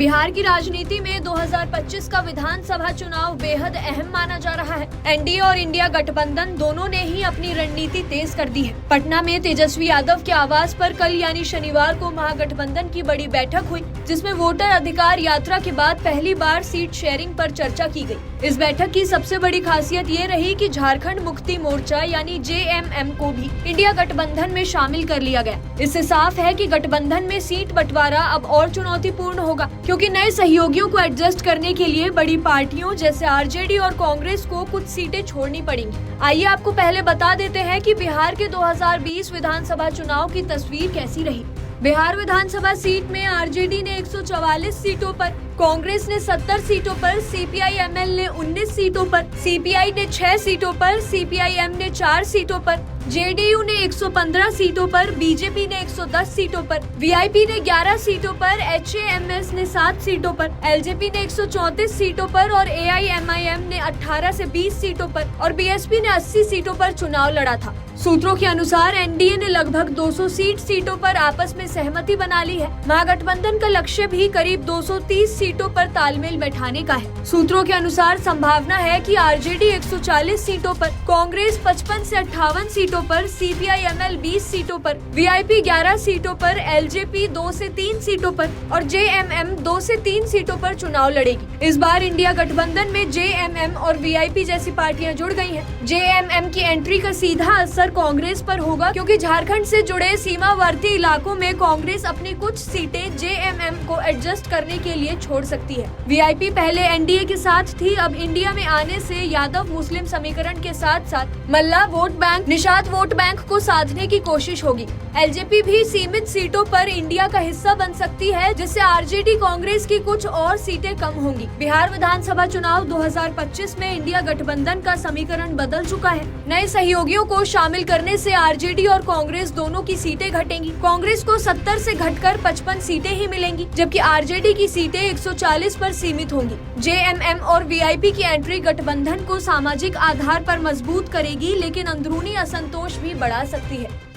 बिहार की राजनीति में 2025 का विधानसभा चुनाव बेहद अहम माना जा रहा है। एनडीए और इंडिया गठबंधन दोनों ने ही अपनी रणनीति तेज कर दी है। पटना में तेजस्वी यादव के आवास पर कल यानी शनिवार को महागठबंधन की बड़ी बैठक हुई, जिसमें वोटर अधिकार यात्रा के बाद पहली बार सीट शेयरिंग पर चर्चा की गई। इस बैठक की सबसे बड़ी खासियत ये रही कि झारखंड मुक्ति मोर्चा यानी जेएमएम को भी इंडिया गठबंधन में शामिल कर लिया गया। इससे साफ है कि गठबंधन में सीट बंटवारा अब और चुनौतीपूर्ण होगा, क्योंकि नए सहयोगियों को एडजस्ट करने के लिए बड़ी पार्टियों जैसे आरजेडी और कांग्रेस को कुछ सीटें छोड़नी पड़ेंगी। आइए आपको पहले बता देते हैं कि बिहार के 2020 विधानसभा चुनाव की तस्वीर कैसी रही। बिहार विधानसभा सीट में आरजेडी ने 144 सीटों पर, कांग्रेस ने 70 सीटों पर, सीपीआई-एमएल ने 19 सीटों पर, सीपीआई ने 6 सीटों पर, सीपीआई-एम ने 4 सीटों पर, जेडीयू ने 115 सीटों पर, बीजेपी ने 110 सीटों पर, वीआईपी ने 11 सीटों पर, एचएएमएस ने 7 सीटों पर, एलजेपी ने 134 सीटों पर और एआईएमआईएम ने 18 से 20 सीटों पर और बीएसपी ने 80 सीटों पर चुनाव लड़ा था। सूत्रों के अनुसार एनडीए ने लगभग 200 सीटों पर आपस में सहमति बना ली है। महागठबंधन का लक्ष्य भी करीब 230 सीटों पर तालमेल बैठाने का है। सूत्रों के अनुसार संभावना है कि आरजेडी 140 सीटों पर, कांग्रेस 55 से 58 सीटों पर, सीपीआई-एमएल 20 सीटों पर, वीआईपी 11 सीटों पर, एलजेपी 2 से 3 सीटों पर और जेएमएम 2 से 3 सीटों पर चुनाव लड़ेगी। इस बार इंडिया गठबंधन में जेएमएम और वीआईपी जैसी पार्टियां जुड़ गई हैं। जेएमएम की एंट्री का सीधा असर कांग्रेस पर होगा, क्योंकि झारखंड से जुड़े सीमावर्ती इलाकों में कांग्रेस अपनी कुछ सीटें जेएमएम को एडजस्ट करने के लिए छोड़ सकती है। वीआईपी पहले एनडीए के साथ थी, अब इंडिया में आने से यादव मुस्लिम समीकरण के साथ साथ Malla vote bank, Nishad vote bank को साधने की कोशिश होगी। एलजेपी भी सीमित सीटों पर इंडिया का हिस्सा बन सकती है, जिससे आरजेडी कांग्रेस की कुछ और सीटें कम होंगी। बिहार विधानसभा चुनाव 2025 में इंडिया गठबंधन का समीकरण बदल चुका है। नए सहयोगियों को शामिल करने से आरजेडी और कांग्रेस दोनों की सीटें घटेंगी। कांग्रेस को 70 से घटकर 55 सीटें ही मिलेंगी, जबकि आरजेडी की सीटें 140 पर सीमित होंगी। जेएमएम और वीआईपी की एंट्री गठबंधन को सामाजिक आधार पर मजबूत करेगी, लेकिन अंदरूनी असंतोष भी बढ़ा सकती है।